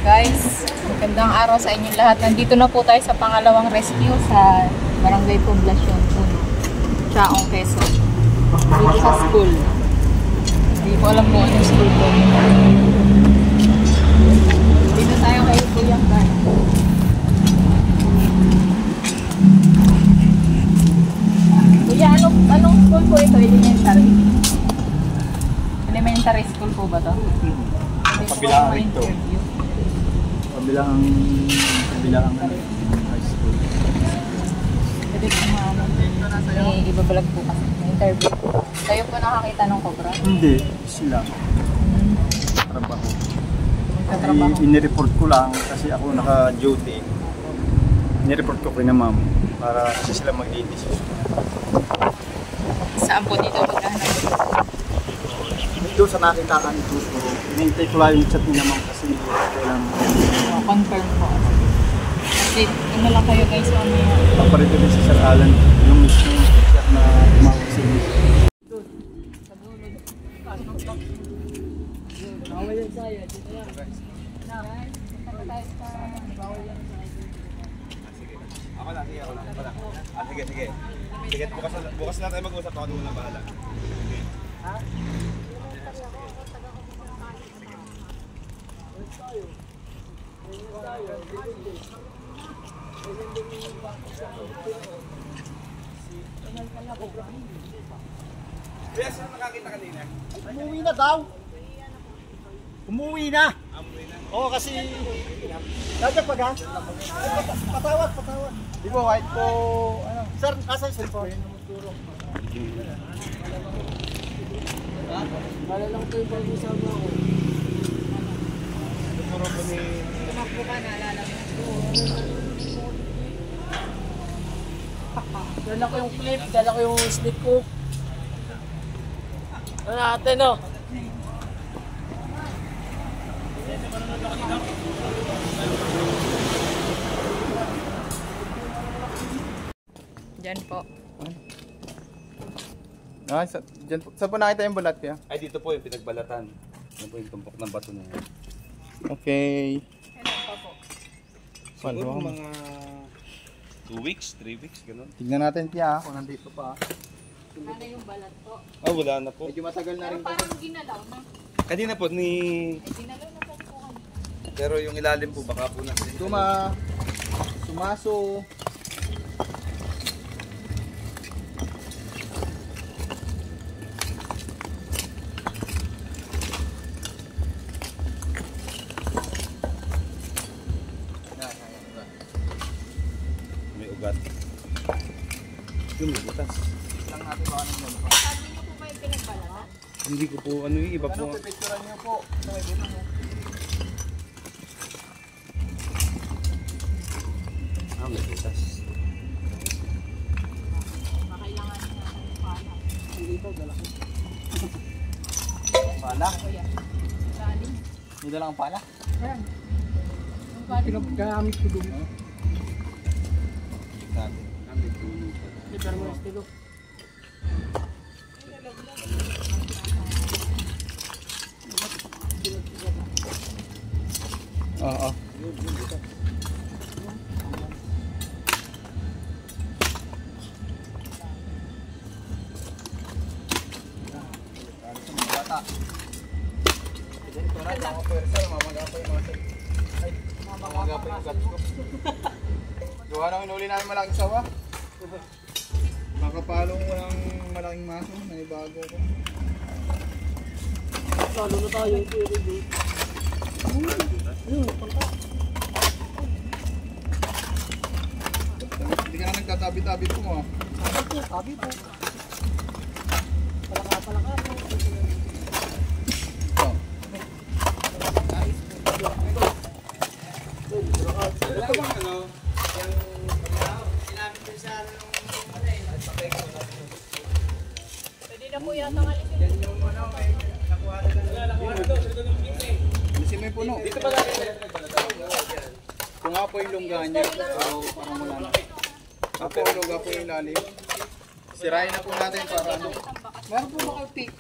Guys, magandang araw sa inyong lahat. Nandito na po tayo sa pangalawang rescue sa Barangay Poblacion, Chaong, Quezon. Dito sa school. Hindi ko alam kung anong school po. Dito tayo kay Kuya Kan. Kuya, anong school po ito? Elementary? Elementary school po ba ito? Kabilang ito. Kabilang high school. Pwede po may ibabalag po kasi. May interview po. Kayo po nakakita ng cobra? Hindi, sila. Trabaho. Magkatrabaho? Inireport ko lang kasi ako naka-duty. Inireport ko kay na ma'am para kasi sila mag-i-decision. Saan po dito magkahanap? Doon sa nakita ka nito, hinihintay ko lang yung chat niya ma'am kasi kailangan Confirm po. Kasi ano lang kayo guys mamaya. paparito din si Sir Alan yung mismo siya na tumawag sa inyo. Bawal yan sa'yo. Dito yan. Guys, punta tayo sa bawal yan sa'yo. Ako lang. Sige. Sige, bukas na tayo mag-usap. Ako doon na bahala. Kuya, saan nakakita kanina? Umuwi na daw! Umuwi na! Oo, kasi dadagpag ha? Patawad. Di ba white po, ano? Sir, nasa yung cellphone? Wala lang ito yung pag-usama ko. Tumakbo ka, naalala mo. Dala ko yung clip, dala ko yung stick ko. Ano natin, no? Diyan po. Saan po nakita yung balat kaya? Ay, dito po yung pinagbalatan. Ano po yung tumpok ng bato na yan? Okay. Kailan pa po? Siguro mga 2 weeks, 3 weeks, gano'n. Tignan natin kaya kung nandito pa. Ano yung balat po? Ah, wala na po. Medyo matagal na Pero rin. parang ginalaw na. Kanina po ni... Ay, ginalaw na po kanina. Pero yung ilalim po, baka po na... Sumaso. May ugat. Yung may butas. Lang natin baka nang gano'n. Sabi niyo po ba yung pinagbalatan? Hindi ko po, ano yung iba po. Ano, pipicturan niyo po. May butas mo. Ah, may butas. Makailangan na ng pala. Dito, dala ko. Pala? Kuya. Galing. May dala kang pala? Ayan. Yung galing. Pinagamit ko doon. Sabi. May tulo po. Pero mo yung stick ko. Oo. Bata. Ito na, mga pwersa, mamaga pa yung mga ay, mamaga pa yung guts ko. Gawa nang inuli namin malaking sawa. Makapalong walang malaking maso, nanibago ko. Lalo na tayo yung pwede. Ayun, pangka. Hindi ka na nagtatabi-tabi po mo. Sabi po. Palaka. Wala bang ano? Yung sinabi ko sa Pwede na po yata nga alisin. Alisin mo yung puno. Dito pa lang. Kung nga po yung lungga niya, so parang wala na. Ako lungga po yung lalim. Sirain na po natin para ano. Meron po ba kayo pick?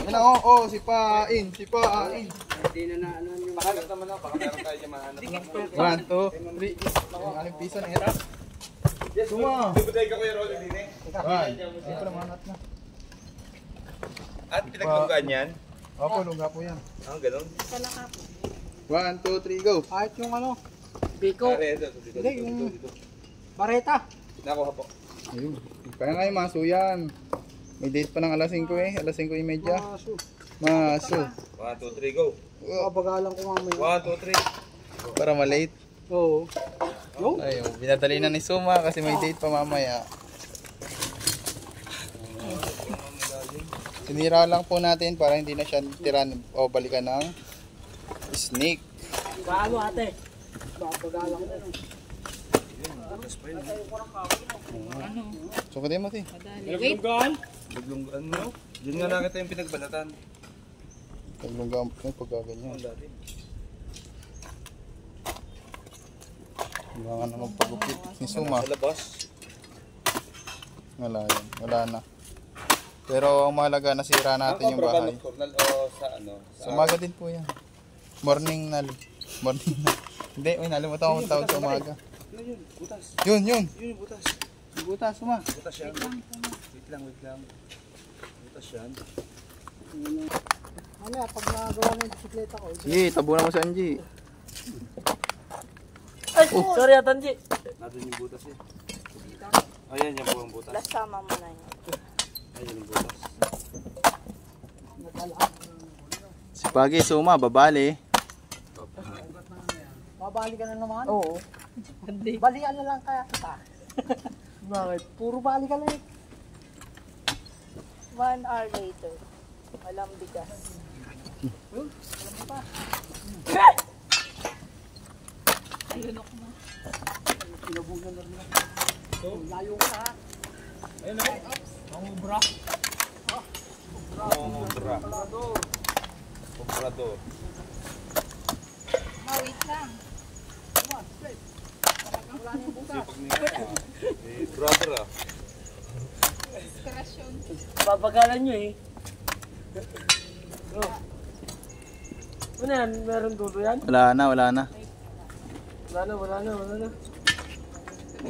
Ano, oo, sipain. Hindi na ano yung... Mahanap naman ako, baka meron tayo dyan mahanap. 1, 2, 3. Ang aling piso na ito. Suma. Bibutay ka Kuya Rolly din eh. 1. Hindi ko naman na. At pinaglunggaan yan? Opo, lungga po yan. Ah, ganun. 1, 2, 3, go. Kahit yung ano, Biko, Pare, ito, dito, Hindi, dito, yung- dito, dito. Pareta. Nakuha po. Ayun. Kaya nga yung maso yan. May date pa ng alas 5 eh. Alas 5:30. Maso. Maso. 1, 2, 3, go. Babagalan ko mamaya. 1, 2, 3. Para malate. Oo. Yo. Ayun, binadali na ni Suma kasi may date pa mamaya. Sinira lang po natin para hindi na siya tiran o balikan ng snake. Paano ate? Babagalan ko. Sukutin mo, ti. Madali. Wait. Naglunggaan mo? Yun nga nakita yung pinagbalatan. Taglunggaan po yung pagkaganyan. Dati. Kailangan na magpagupit ni Suma. Sa labas. Wala yan. Wala na. Pero ang mahalaga, nasira natin yung bahay. Nocturnal o sa ano? Sa umaga din po yan. Morning nal. Morning nal. Hindi, uy, nalimutan ko ang tawag sa umaga. Ano yun? Butas. Yun. Yun yung butas. Butas, Suma. Butas yan. Wait lang. Butas yan. Ano pag nagawa ng bisikleta ko. Sige, tabunan mo sa Angie. Ay, sorry Atanji. Nandun yung butas eh. Ayan, yan po ang butas. Lasama mo na yun. Ayan yung butas. Si Pagi, Suma, babali. Babali ka na naman. Oo. Balian na lang kaya kita. Bakit? Puro bali ka lang eh. 1 hour later. Walang bigas. Ayunok mo. Layo ka ha. Obra. Obrador. Wait lang. Sipag niya. Eh, brother ah. Inspirasyon. Babagalan nyo eh. Oh. Ano yan? Meron dulo yan? Wala na. Wala na.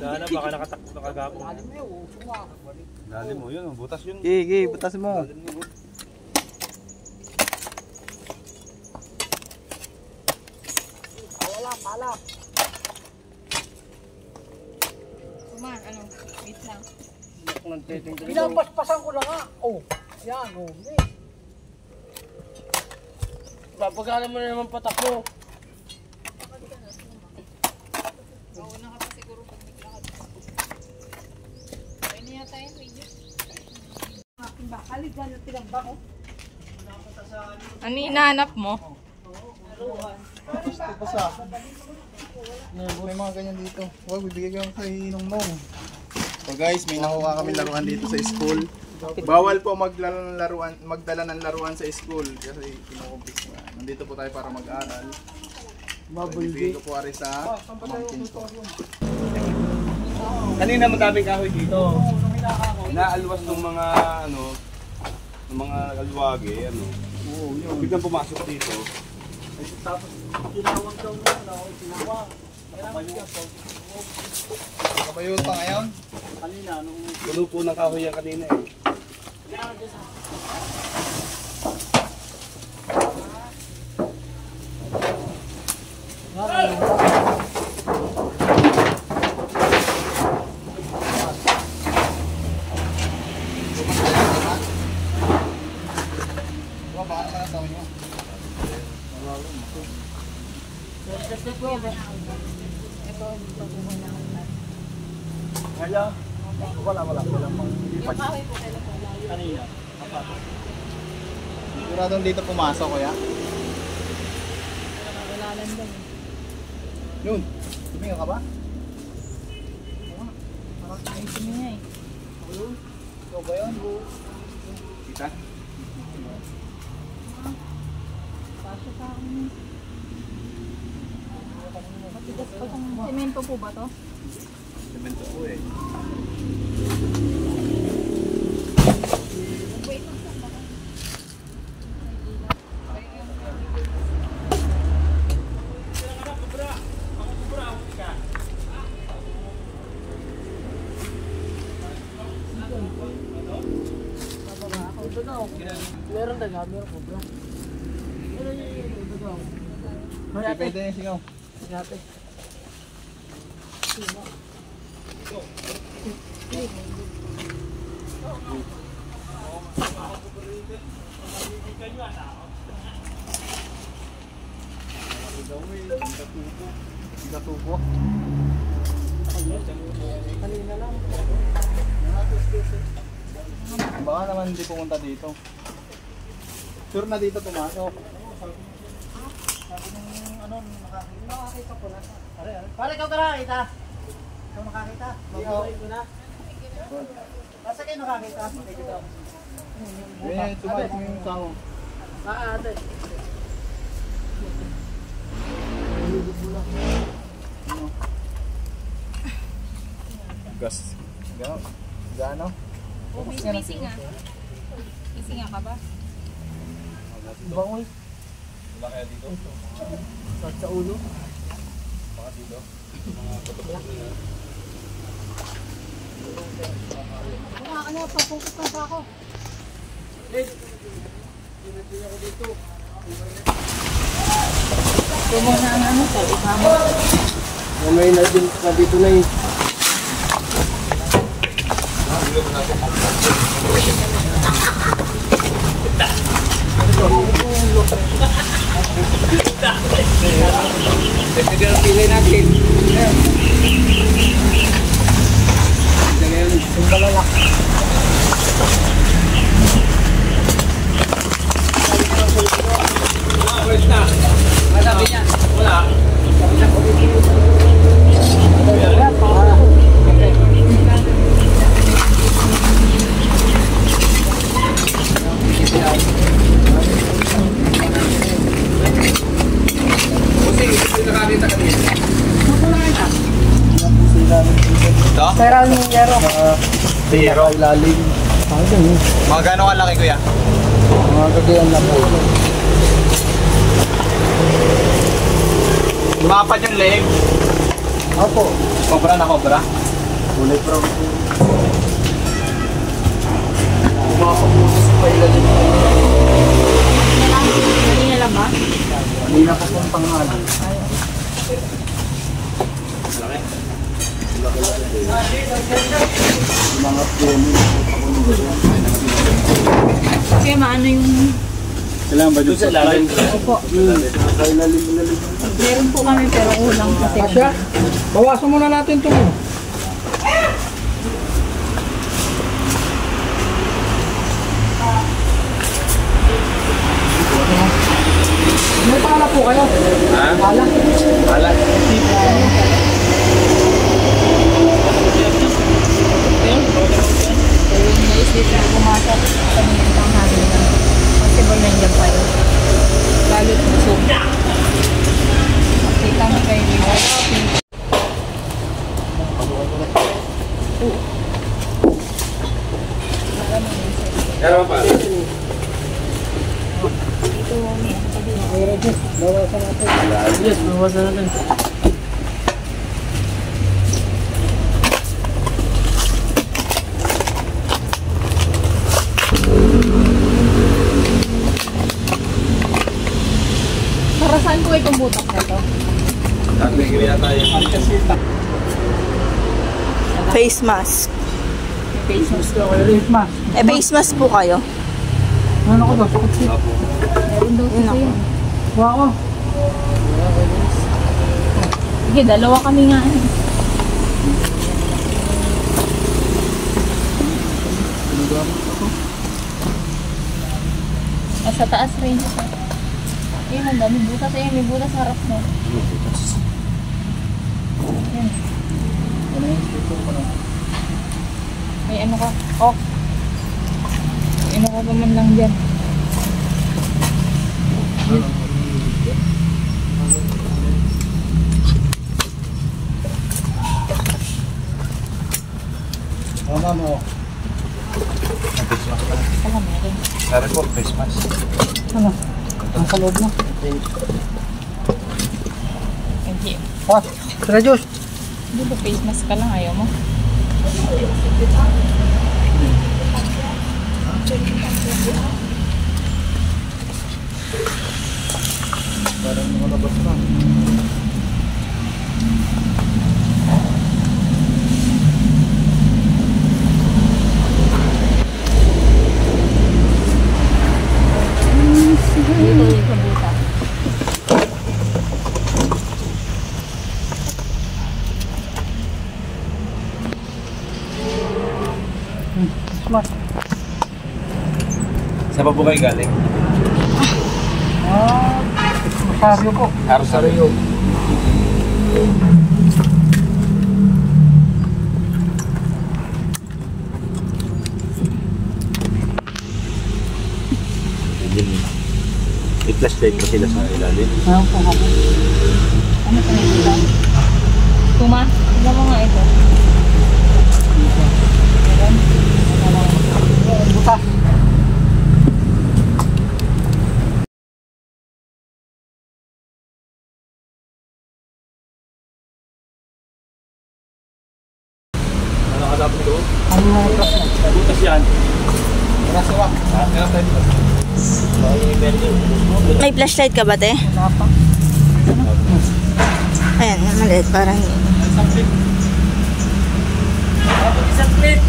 Baka nakagapo. Lalim mo yun, butas yun. Gigi, butas mo. Pala. Suma, ano? Wait lang. Pinapaspasan ko lang nga. Oh. Yan. Oh. Babagalan mo na naman patak mo. Mauna ka pa siguro pag naglakad. Ayun na yata yung video. Ano hinahanap mo? May mga ganyan dito. Huwag, bibigay ko kay Nong. So guys, may nakuha kami laruan dito sa school. Bawal po magdala ng laruan sa school kasi kinukumpis na. Nandito po tayo para mag-aral. Bibigay ko po ari sa pamangkin ko. Kanina madaming kahoy dito. Naalwas ng mga ano, ng mga alwagi, ano. Oo, yun. Biglang pumasok dito. Tapos tinawag daw nyo. Tinawag. Kabayot pa ngayon? Kanina nung... Puno po ng kahoy yan kanina eh. Baka naman ang tawin nyo. Kaya? Wala. Yung kahoy po kailan po layo. Kanina. Siguradong dito pumasok, kuya. Wala lang daw. Yun. Tumingin ka ba? Ayusin mo niya eh. Kita? Semento po ba to? Semento po eh. Meron taga, meron ko bro. Depende yung singaw. Dati. Gatubo. Kanina lang. Baka naman hindi pumunta dito. Sure na dito pumasok. Sabi nung ano, nakakita ko na. Pare, ikaw ka nakakita. Ikaw nakakita. Mabuhay ko na. Basta kayo nakakita. Eh, tumayos mo yung tao. Ate. Gas. Gano? Gano? Missing nga. Missing nga ka ba? Bangoy. Wala kaya dito? Sa ulo. Baka dito? Wala ka na, papungkot na pa ako. Ito mo na ang ano, sabi ka mo. May na din na dito na yun. Ito ang pilay natin. Yung balalak. Pero yung yero. Zero. Ilalim. Mga gano'ng kalaki kuya? Mga kagayan na po. Mapat yung leg. Opo. Cobra na cobra. Kulay brown po. Kumapapulis pa ilalim. Kanina lang ba? Hindi na po pong pangalan. Mga piyoni. Kaya maano yung... Kailangan ba dun sa ilalim? Opo. Sa ilalim. Meron po kami pero kulang kasi. Asya, bawasan muna natin ito. May pala po kayo? Ha? Pala? Pala. Yung naisip na pumasok sa minintang namin na possible nandiyan pa yun. Lalo't busog. Kasi kami kayo rin. Meron pa. Bawasan natin. Yes, bawasan natin. Para saan po itong butak na to? Dati kaya tayo. Face mask. Face mask. Face mask. Face mask po kayo. Ano ko ba? Meron daw kasi yun. Wow. Sige, dalawa kami nga. Sa taas rin. Ayun, ang dami butas. Ayun, may butas sa harap mo. Ayun. May ano ka? Oh. Para man lang dyan. Tama mo. Alam mo rin. Meron po, face mask. Ano? Ang sa loob mo. Hindi. Ah, Sir Diyos. Hindi ba face mask ka lang? Ayaw mo? Parang malabas na. Dito yung kabuta. Smart. Saan pa po kayo galing? Ah, Rosario po. Rosario. May flashlight pa sila sa ilalim. Ano po ako? Ano pa nila? Tuma? Tignan mo nga ito. Butas. Ano ka dapat doon? Ano yung butas mo? Butas yan. Nasiwa. Meron tayo dito. May flashlight ka ba, te? Wala pa. Ayan, maliit. Parang Isang plate.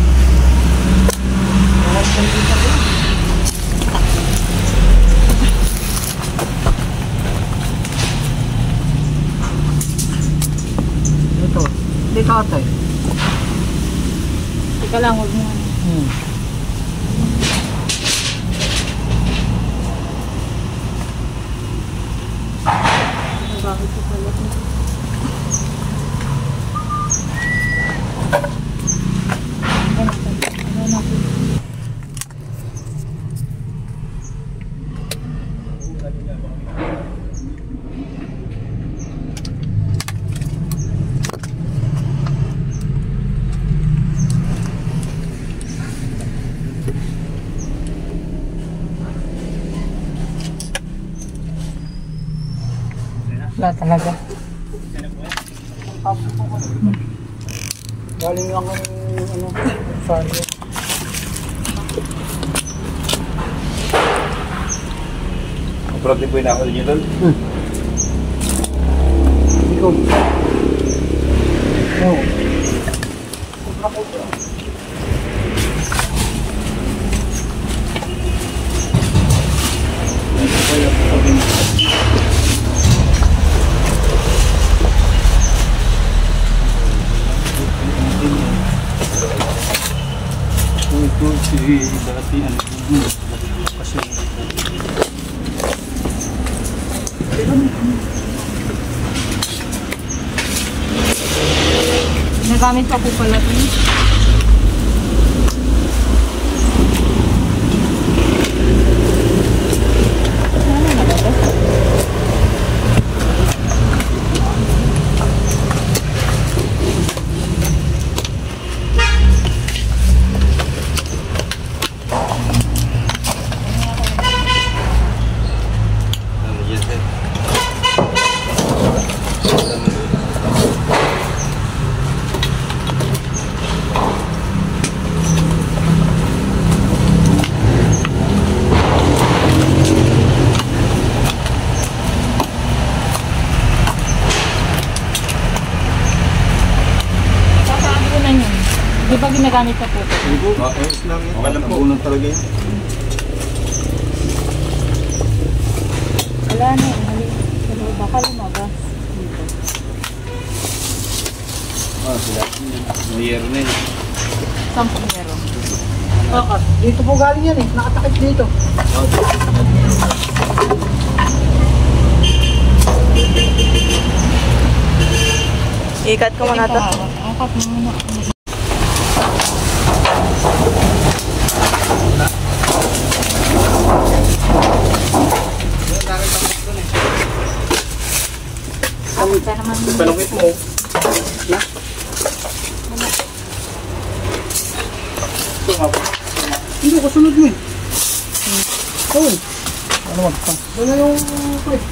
Ito. Dito ate. Teka lang, huwag mo. Bakit ito pala? Wala talaga. Galing lang ng ano, Rosario. Upload din po yung nakakal nyo doon. Ikaw. Oo. Ito si dati ano kasi Nagamit pa po pala ito. Di ba ginagamit sa puto? okay lang yun. Okay lang po. Unang talaga yun. Wala na, mali. Pero baka lumabas dito. Sila. Mayer na yun. Sampung meron. Baka, dito po galing yan eh. Nakatakip dito. ikat ko muna to. Angkat mo muna. Palungkit mo. Na? Ito nga po. Hindi, kasunod mo eh. Oo. Ano magpa? Wala yung quick.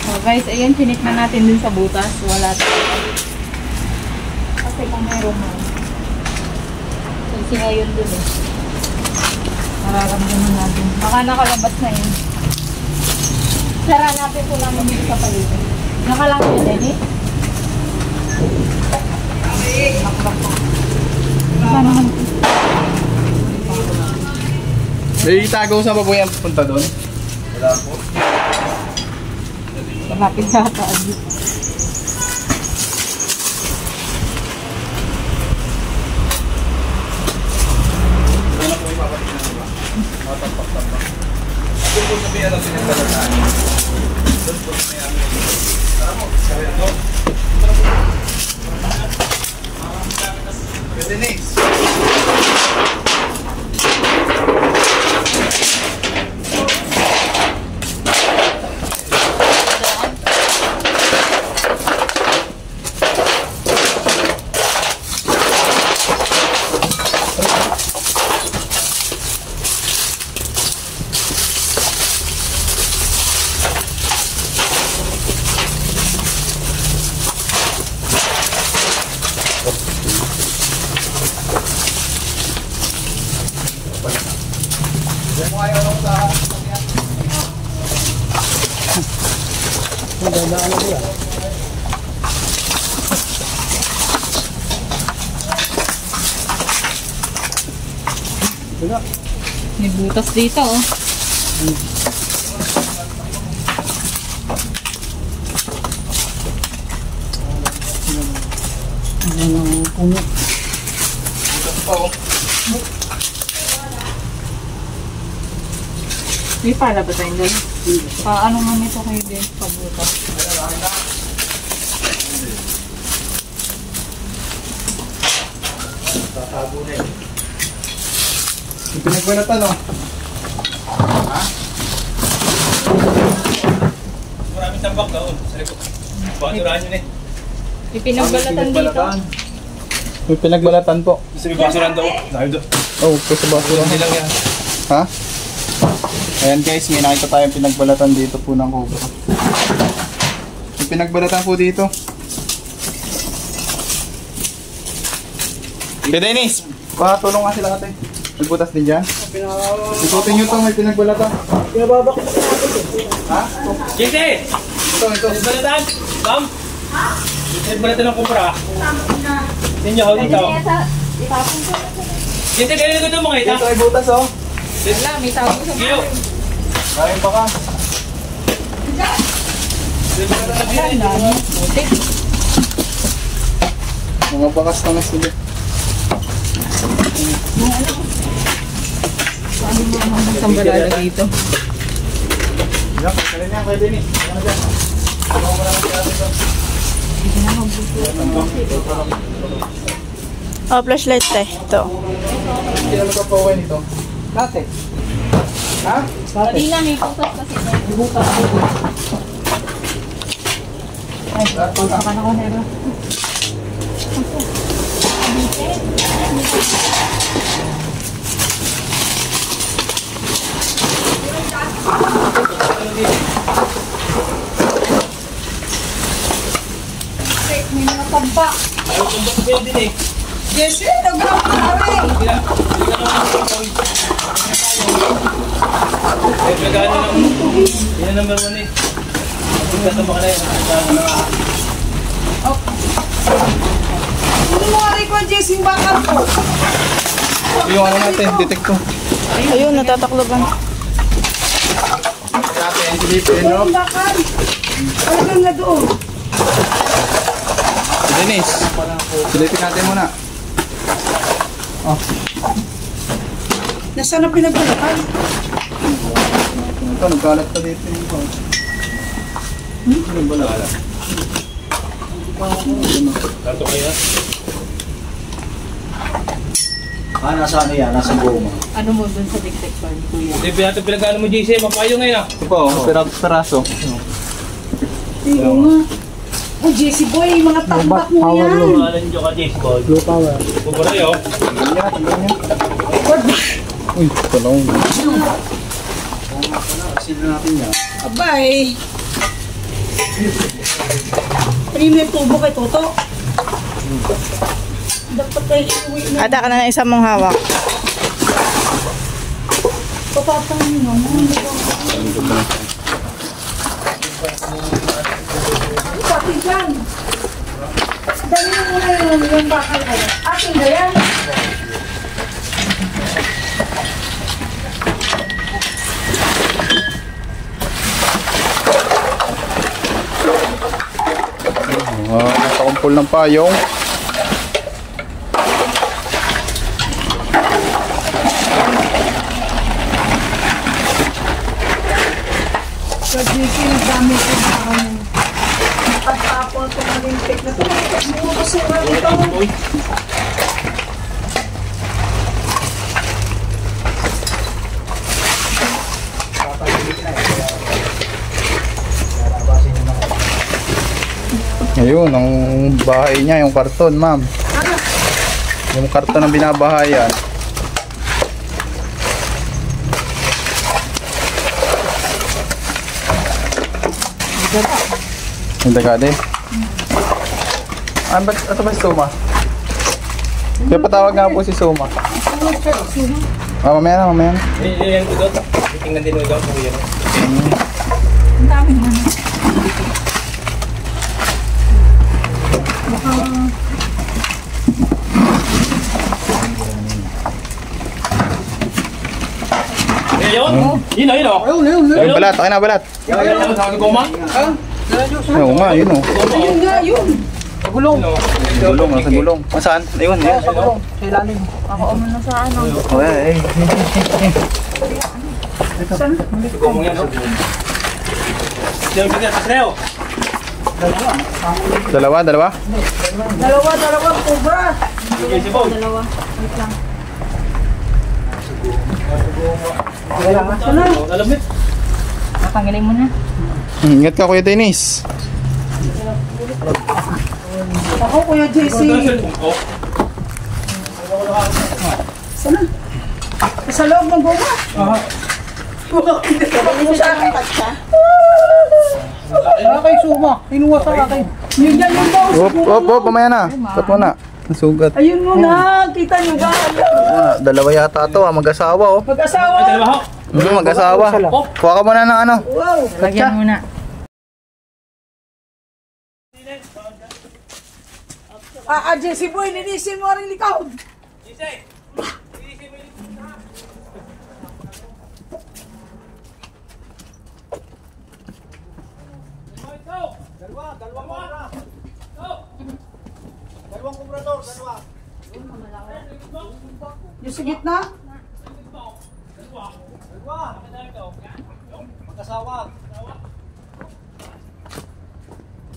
So guys, ayan, chinik na natin dun sa butas. Wala tayo. Kasi kung meron mo. Kasi ngayon dun eh. Nararamdaman natin. Baka nakalabas na yun. Sara natin po namin dito sa paligid. Nakalang yun din eh. Naman. May itagaw sa baboy ang punta doon? Wala po. Malapit sa taas. Wala po ipapalit na diba? Matampak-tampak. Doon po sabihin ang pinagdalataan. Doon po sa may amin. Tara mo, sabi ito. Pwede next. May butas dito oh. May pala ba tayong dali? Ano nga nito kayo din sa butas? Pinagbalatan oh. Ha? Maraming tambak doon. Sa likod. Basurahan yun eh. May pinagbalatan dito. May pinagbalatan po. Gusto may basurahan doon. Dahil doon. Oh, sa basura. Hindi lang yan. Ha? Ayan guys, may nakita tayong pinagbalatan dito po ng Cobra. May pinagbalatan po dito. Kaya Dennis, tulong nga sila ate. Nagbutas din dyan. Ikutin nyo ito, may pinagbalatan. Ha? Jesse! Ito. Balatan! Bam! Balatan ng kumpara. Ninyo ako dito. Jesse, kaya nito mga ita. Ito ay butas oh. Wala, may tao sa Kilo! Kain pa ka. Mga bakas na sila. Ano mo ang sambalala dito? Yan, kaya niya, pwede ni. Ano dyan? Ano mo lang siya dito? Oh, flashlight tayo. Ito. Hindi na magpapawain ito. Dati. Ha? Hindi na, may putas kasi. May butas dito. Ay, punta ka na ko, Nero. May mga tamba. Ayaw kong bakit din eh. Yes, nag-rock na rin. Hindi ka naman ng eh, magano lang. Yan ang number 1 eh. Magkasama ka na yun. Hindi mo nga rin ko ang Jessing bakal ko. Yung ano natin, detector. Ayun, natatakloban. Dati, ang silipin, no? Yung bakal. Talagang na doon. Dennis, silipin natin muna. Oh. Nasaan ang pinagbalatan? Ito, nagkalat pa dito yung phone. Nagbalala. Kanto kayo. Nasa ano yan? Nasa goma. Ano mo dun sa detector ni Kuya? Hindi, natin pinag-ano mo, JC. Mapayo ngayon ah. Ito po, peraso. Iyo nga. Oh, Jessie boy, mga tambak mo yan. Blue power. Uy, talong. Sino natin yan? Abay. Kanina yung tubo kay Toto. Dapat kayo iuwi na. Ada ka na ng isang mong hawak. Papatang nyo naman. Pati dyan. Dali mo muna yung bakal ko. Akin ba yan? Nakakumpul ng payong. Sa Jessie, nagdami ko na kami. Pagkapon ko malintik na ito. Hindi mo kasi ito. Ayun, ang bahay niya, yung karton, ma'am. Yung karton ang binabahayan. Yung dagade. Ah, ba't ito ba si Suma? Kaya patawag nga po si Suma. Ah, mamaya na, mamaya na. Yan ko doon. Tingnan din mo doon kung yan. Ang dami na. Yun? Yun o, yun o. Ayun, balat, okay na, balat. Yan, sa goma? Oo nga, yun o. Ayun nga, yun. Gulong, nasa gulong. Saan? Ayun, ayun. Ako umano sa ano. Oh, eh. Goma yan. Yan, bigyan, Leo. Dalawa. Dalawa, cobra. Bigyan si Boy. Dalawa. Wait lang. Alamit. Natanggalin mo na. Ingat ka, Kuya Dennis. Ako, Kuya Jessie. Sana? Sa loob ng goma. Hindi mo sa akin katsa. Kay Suma, kinuha sa akin. Yun yan yung boss. Op, mamaya na. Cut mo na. Nasugat. Ayun mo na. Kita nyo ba? Dalawa yata ito, mag-asawa oh. Mag-asawa. Mag-asawa. Kuha ka muna ng ano. Wow. Lagyan mo na. Jessie boy, linisin mo rin ikaw. Dalawang kubrador, dalawa. Yung sa gitna? Dalawa. Mag-asawa.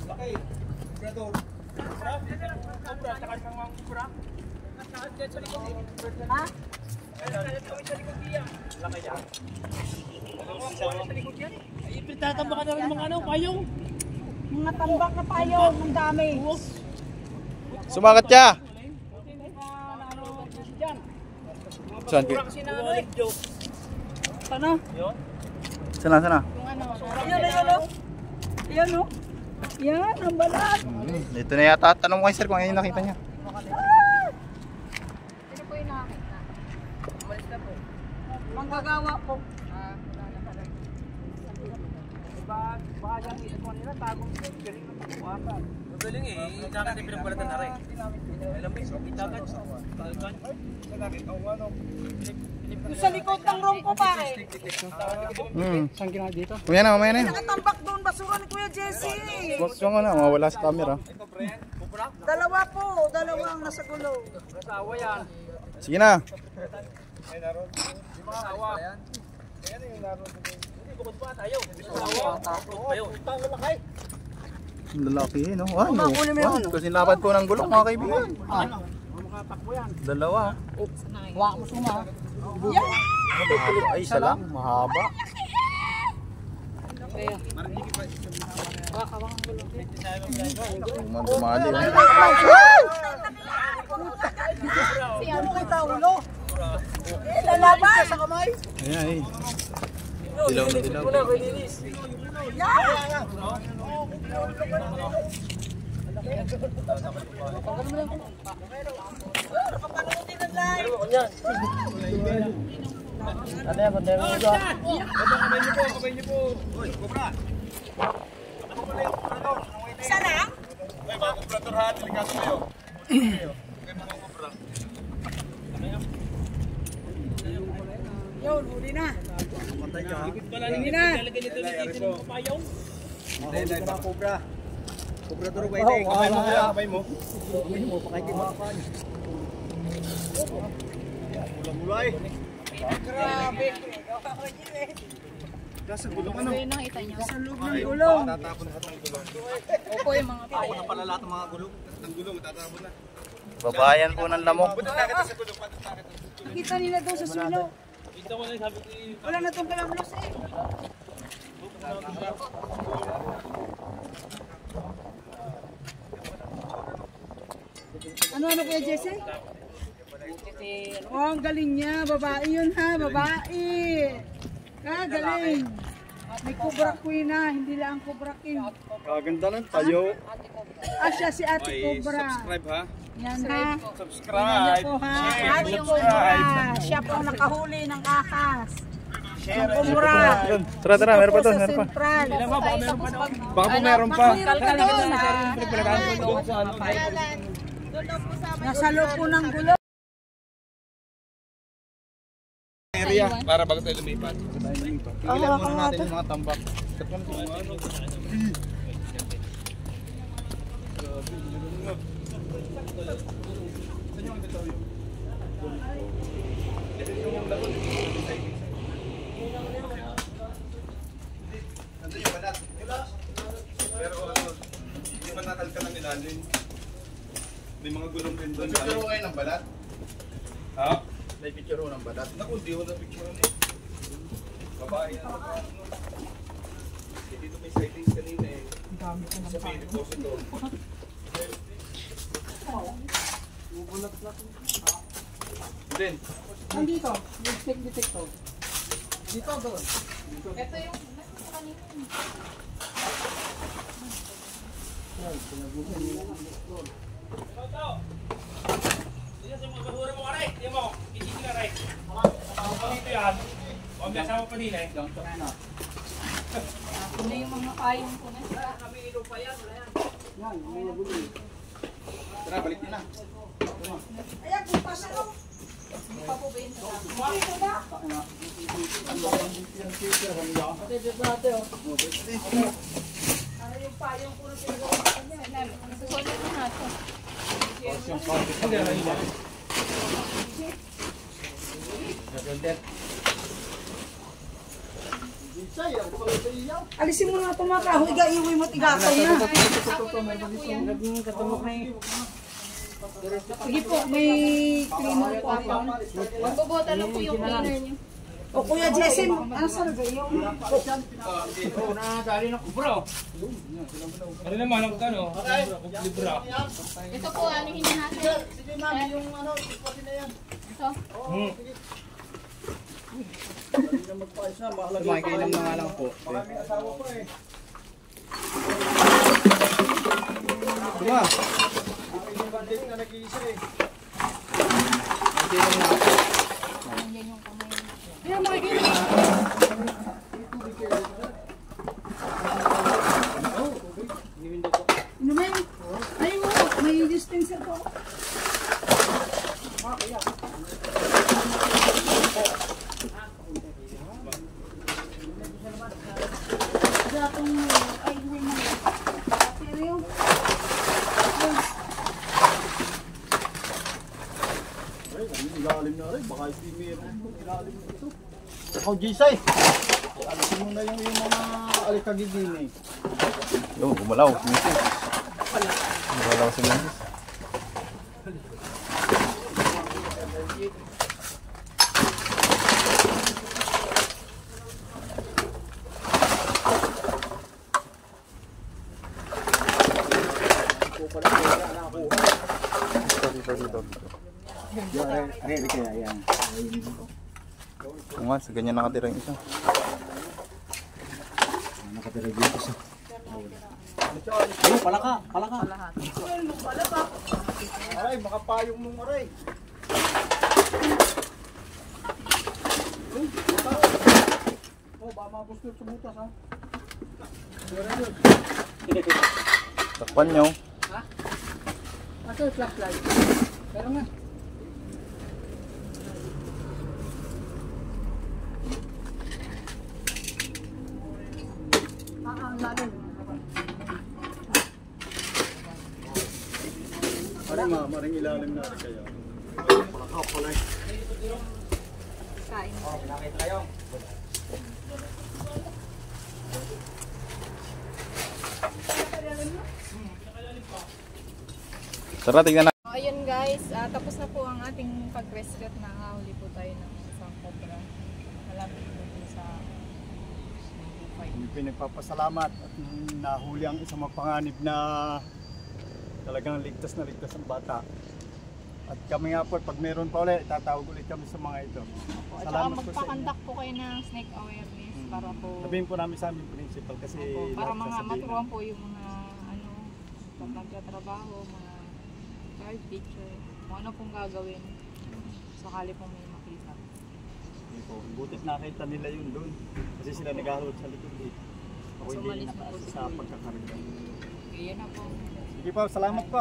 Laki. Kubrador. Tatambakan na rin mga ano, payong. Mga tambak na payong, ang dami. Sumakat siya. Saan? Sana? Sana? Ayan o. Ayan o. Yan, ang balat. Ito na yata. Tanong mo kay sir kung ano yung nakita niya. Sino po yung nakakita? Umalis na po. Manggagawa po. Magaling eh. Dagat yung pinagbalatan na rin. Alam mo, dagat. Yung sa likod ng room ko pare. Saan ginawa dito? Mamaya na. Nakatambak doon, basura ni Kuya Jessie. Box yung ano, mawala sa camera. Dalawa po, dalawang nasa gulo. Sige na. Lalaki eh, no? Ay, no. Kasi lapad po ng gulong, mga kaibigan. Dalawa. Wala mo suma. Ay, isa lang. Mahaba. Kaya. Dumali. Lalabas sa kamay. Ayan eh. Dilaw na dilaw. Ano yan, kundi mo ito. Kabay niyo po. Hoy, Cobra. Isa lang? Hoy, mga Cobrador ha, delikado kayo. Okay, mga Cobra. Yun, huli na. Huli na. Hindi, mga Cobra. Cobrador, waiting. Kabay mo kaya, kabay mo. Mula-mula eh. Grabe. Nasa gulong Ano yung nakita niyo? Sa loob ng gulong. Tatapon na itong gulong. Opo yung mga Ako na pala lahat ng mga gulong. Ng gulong, tatapon na. Babayan po ng lamok. Punta nakita sa gulong, punta nakita. Nakita nila doon sa sulo. Wala na itong kalablos eh. Ano Kuya Jesse? Oh, ang galing niya. Babae yun ha, babae. Galing. May Cobra Queen na, hindi lang Cobra King. Kaganda ng tayo. Siya si Ate Cobra. Subscribe ha. Yan ha. Yan niyo Subscribe. po ha. Ate Cobra. Siya po ang nakahuli ng ahas. Ng Cobra. Tara, tara, meron pa to, meron pa. Central. Baka po meron pa. Nasa loob po ng gulo. Area para bago tayo lumipat. Tigilan muna natin yung mga tambak. Pero hindi man natalka ng ilalim. May mga gulong din doon. Picture ko kayo ng balat? Ha? May picture ko ng balat. Naku, di ko na picture mo. Babae yan. Dito may sightings kanina eh. Sa may deposito. Din. Nandito, yung snake detector. Dito doon. Ito yung nasa kanina. Ano yung mga payong ko na siya? Tara, balik nyo na. Ayan, kung pasa ko. Hindi pa po ba yun sa Dito ba? Ano yung payong ko na pinagawa sa kanya? Nasusulit na natin. Alisin mo na ito mga kahoy, iuwi mo tigakaw na. Ako naman na po yan. Sige po, may cleaner po ako. Magbobota lang po yung cleaner niyo. O Kuya Jesse, ano sa ragay yung? Ano naman ang kano? Libra. Ito po, ano hinahatin? Sige ma'am, yung ano, ipati na yan. Ito. Kumakainom na nga lang po. Diba? Yan yung kamay. Ayan, makikita. Inumin. Ayun mo, may dispenser po. Datong, ay, may mga. Pero yung, Ilalim na rin, baka hindi meron. Ilalim na ito. Ako, Jisay. Alisin mo na yung mga alikagigin eh. Yo, gumalaw. Gumalaw si Mrs. Ay, kaya yan. Kung nga, sa ganyan nakatira yung isa. Nakatira dito sa. Ayun, palaka. Aray, makapayong mong aray. Oh, baka magusto sa butas ha. Takpan nyo. Ito, flashlight. Pero nga. Ang lalim. Aray, maring ilalim natin kayo. Kain. Tara, tignan na. Ayun guys, tapos na po ang ating pag-rescue at nakahuli po tayo ng isang cobra. Malapit po dun sa Pinagpapasalamat at nahuli ang isang mapanganib na talagang ligtas na ligtas ang bata. At kami nga po, pag meron pa ulit, tatawag ulit kami sa mga ito. At saka magpakandak po kayo ng snake awareness para po Sabihin po namin sa aming principal kasi para lahat mga sasabihin maturuan po yung mga pag nagtatrabaho, mga card teacher, kung ano pong gagawin sakali pong may makita. Hindi po. Butit nakita nila yun doon. Kasi sila naghahalot sa likod eh. Ako So, hindi malis na nakaasa po sa siguro. pagkakarga. Okay, yun na po. Sige po, salamat po.